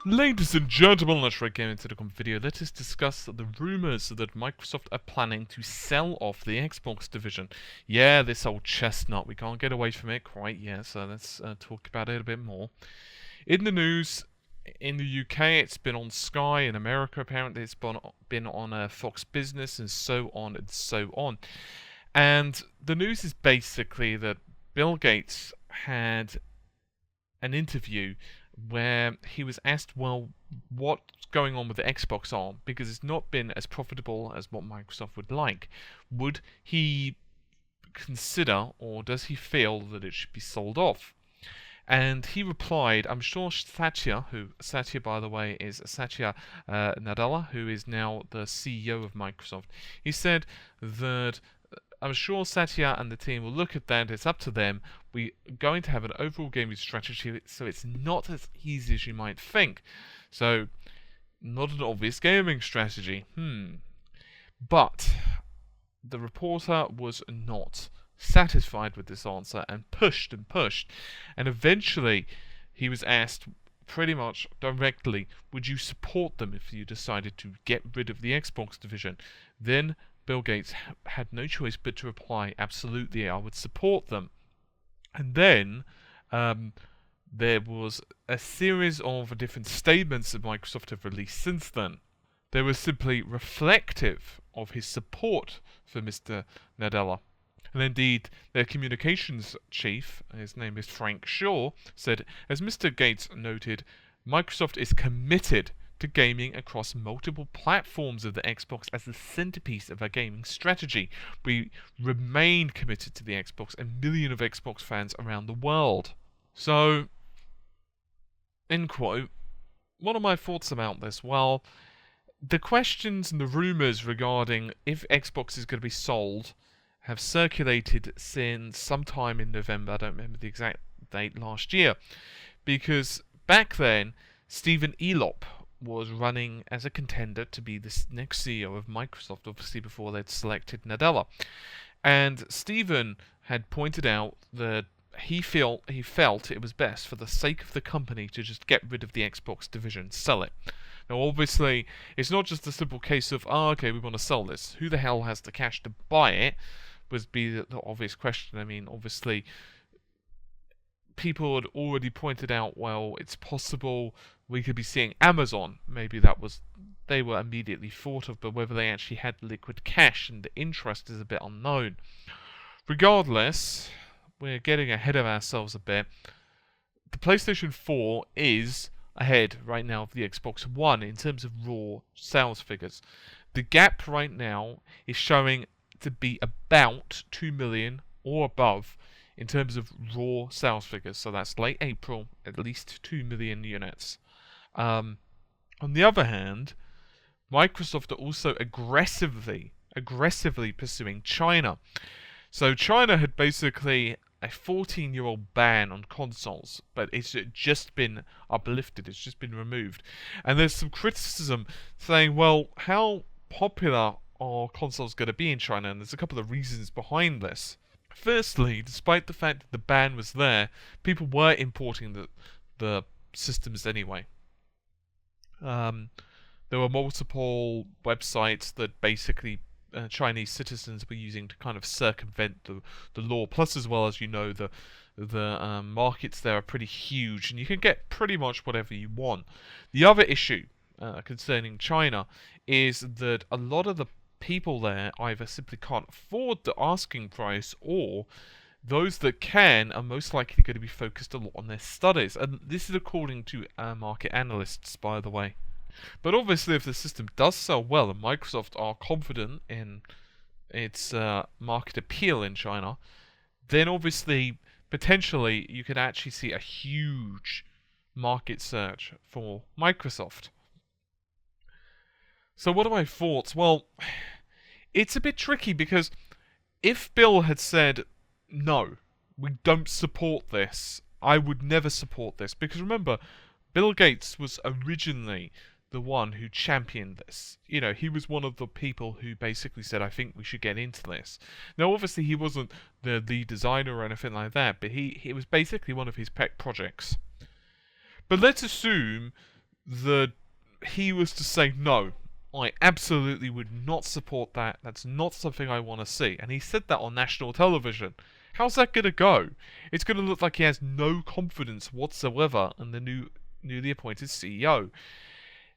Ladies and gentlemen, let's get into the video. Let us discuss the rumors that Microsoft are planning to sell off the Xbox division. Yeah, this old chestnut, we can't get away from it quite yet, so let's talk about it a bit more. In the news, in the UK, it's been on Sky. In America, apparently, it's been on Fox Business, and so on and so on. And the news is basically that Bill Gates had an interview where he was asked, well, what's going on with the Xbox arm, because it's not been as profitable as what Microsoft would like. Would he consider, or does he feel that it should be sold off? And he replied, I'm sure Satya, by the way, is Satya Nadella, who is now the CEO of Microsoft. He said that I'm sure Satya and the team will look at that. It's up to them. We're going to have an overall gaming strategy, so it's not as easy as you might think. So, not an obvious gaming strategy. But the reporter was not satisfied with this answer and pushed, and eventually he was asked pretty much directly, would you support them if you decided to get rid of the Xbox division? Then Bill Gates had no choice but to reply, absolutely, I would support them. And then there was a series of different statements that Microsoft have released since then. They were simply reflective of his support for Mr. Nadella. And indeed, their communications chief, his name is Frank Shaw, said, as Mr. Gates noted, Microsoft is committed to gaming across multiple platforms of the Xbox as the centerpiece of our gaming strategy. We remain committed to the Xbox and millions of Xbox fans around the world. So, end quote. What are my thoughts about this? Well, the questions and the rumors regarding if Xbox is going to be sold have circulated since sometime in November, I don't remember the exact date, last year, because back then, Stephen Elop was running as a contender to be the next CEO of Microsoft, obviously before they'd selected Nadella. And Stephen had pointed out that he felt it was best for the sake of the company to just get rid of the Xbox division, sell it. Now obviously, it's not just a simple case of, okay, we want to sell this. Who the hell has the cash to buy it? Would be the obvious question. I mean, obviously, people had already pointed out, well, it's possible we could be seeing Amazon. Maybe they were immediately thought of, but whether they actually had liquid cash and the interest is a bit unknown. Regardless, we're getting ahead of ourselves a bit. The PlayStation 4 is ahead right now of the Xbox One in terms of raw sales figures. The gap right now is showing to be about 2 million or above in terms of raw sales figures. So that's late April, at least 2 million units. On the other hand, Microsoft are also aggressively pursuing China. So China had basically a 14-year-old ban on consoles, but it's just been uplifted, it's just been removed. And there's some criticism saying, well, how popular are consoles going to be in China? And there's a couple of reasons behind this. Firstly, despite the fact that the ban was there, people were importing the systems anyway. There were multiple websites that basically Chinese citizens were using to kind of circumvent the law. Plus, as well as you know, the markets there are pretty huge, and you can get pretty much whatever you want. The other issue concerning China is that a lot of the people there either simply can't afford the asking price, or those that can are most likely going to be focused a lot on their studies. And this is according to market analysts, by the way. But obviously, if the system does sell well, and Microsoft are confident in its market appeal in China, then obviously, potentially, you could actually see a huge market surge for Microsoft. So what are my thoughts? Well, it's a bit tricky, because if Bill had said, no, we don't support this, I would never support this. Because remember, Bill Gates was originally the one who championed this. You know, he was one of the people who basically said, I think we should get into this. Now, obviously, he wasn't the lead designer or anything like that, but it was basically one of his pet projects. But let's assume that he was to say, no, I absolutely would not support that. That's not something I want to see. And he said that on national television. How's that going to go? It's going to look like he has no confidence whatsoever in the newly appointed CEO.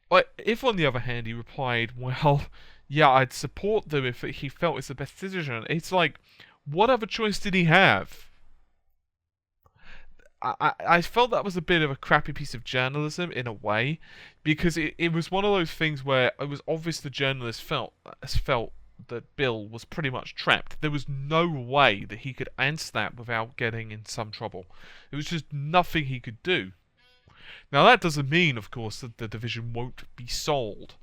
But if, on the other hand, he replied, well, yeah, I'd support them if he felt it's the best decision, it's like, what other choice did he have? I felt that was a bit of a crappy piece of journalism in a way, because it was one of those things where it was obvious the journalist felt that Bill was pretty much trapped. There was no way that he could answer that without getting in some trouble. There was just nothing he could do. Now that doesn't mean, of course, that the division won't be sold,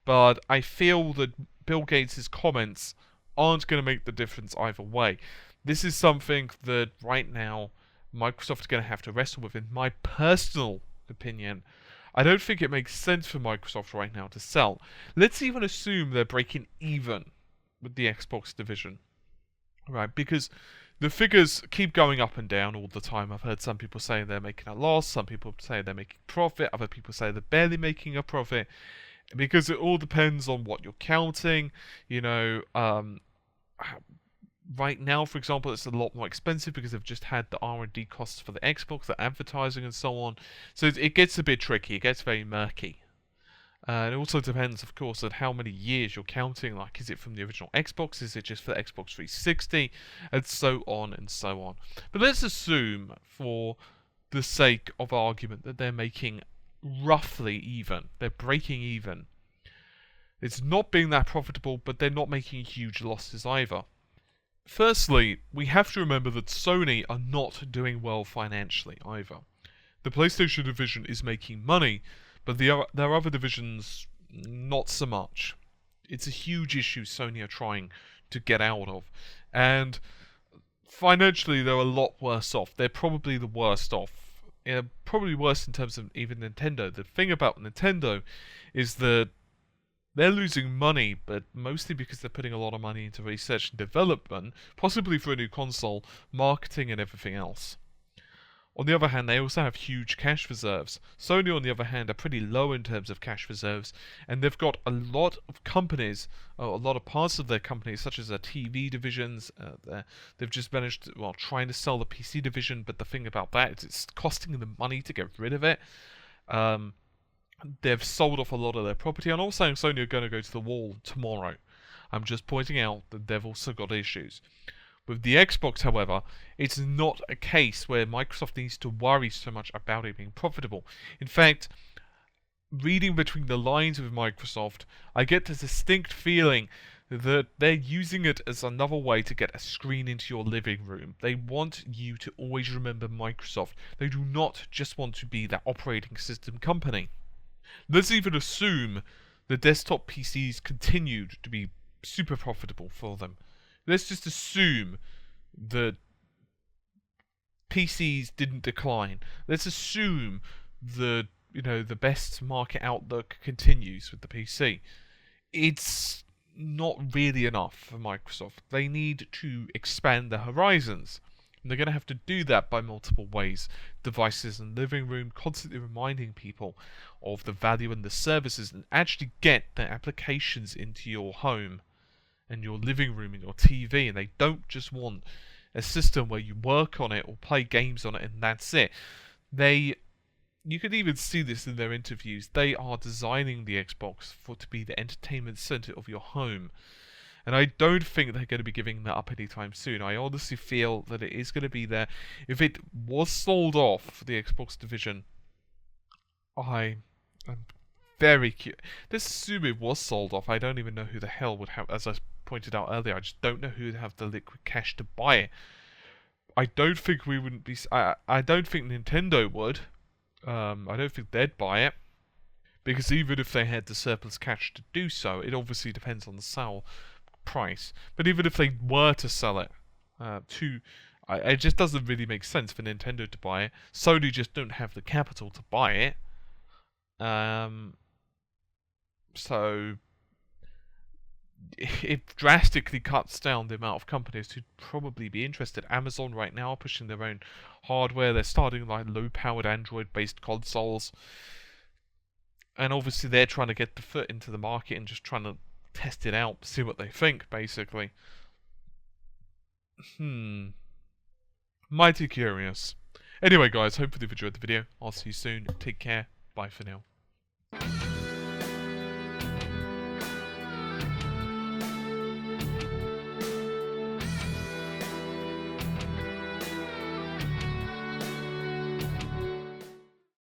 but I feel that Bill Gates' comments aren't going to make the difference either way. This is something that right now Microsoft is going to have to wrestle with. In my personal opinion, I don't think it makes sense for Microsoft right now to sell. Let's even assume they're breaking even with the Xbox division, right? Because the figures keep going up and down all the time. I've heard some people say they're making a loss, some people say they're making profit, other people say they're barely making a profit, because it all depends on what you're counting. Right now, for example, it's a lot more expensive because they've just had the R&D costs for the Xbox, the advertising and so on. So it gets a bit tricky, it gets very murky. And it also depends, of course, on how many years you're counting. Like, is it from the original Xbox? Is it just for the Xbox 360? And so on and so on. But let's assume, for the sake of argument, that they're making roughly even. They're breaking even. It's not being that profitable, but they're not making huge losses either. Firstly, we have to remember that Sony are not doing well financially either. The PlayStation division is making money, but their other divisions, not so much. It's a huge issue Sony are trying to get out of. And financially, they're a lot worse off. They're probably the worst off. Probably worse in terms of even Nintendo. The thing about Nintendo is that they're losing money, but mostly because they're putting a lot of money into research and development, possibly for a new console, marketing and everything else. On the other hand, they also have huge cash reserves. Sony, on the other hand, are pretty low in terms of cash reserves, and they've got a lot of companies, a lot of parts of their companies, such as their TV divisions. They've just managed to, trying to sell the PC division, but the thing about that is it's costing them money to get rid of it. They've sold off a lot of their property. I'm not saying Sony are going to go to the wall tomorrow. I'm just pointing out that they've also got issues. With the Xbox, however, it's not a case where Microsoft needs to worry so much about it being profitable. In fact, reading between the lines with Microsoft, I get the distinct feeling that they're using it as another way to get a screen into your living room. They want you to always remember Microsoft. They do not just want to be that operating system company. Let's even assume the desktop PCs continued to be super profitable for them. Let's just assume that PCs didn't decline. Let's assume that, the best market outlook continues with the PC. It's not really enough for Microsoft. They need to expand their horizons. And they're going to have to do that by multiple ways. Devices and living room, constantly reminding people of the value and the services, and actually get their applications into your home and your living room and your TV. And they don't just want a system where you work on it or play games on it and that's it. You could even see this in their interviews. They are designing the Xbox to be the entertainment center of your home. And I don't think they're going to be giving that up anytime soon. I honestly feel that it is going to be there. If it was sold off, the Xbox division, I am very curious. Let's assume it was sold off. I don't even know who the hell would have, as I pointed out earlier, I just don't know who would have the liquid cash to buy it. I don't think we wouldn't be... I don't think Nintendo would. I don't think they'd buy it. Because even if they had the surplus cash to do so, it obviously depends on the sale price. But even if they were to sell it it just doesn't really make sense for Nintendo to buy it. Sony just don't have the capital to buy it. So it drastically cuts down the amount of companies who'd probably be interested. Amazon right now are pushing their own hardware. They're starting like low-powered Android-based consoles. And obviously they're trying to get the foot into the market and just trying to test it out, see what they think, basically. Mighty curious. Anyway, guys, hopefully you've enjoyed the video. I'll see you soon. Take care. Bye for now.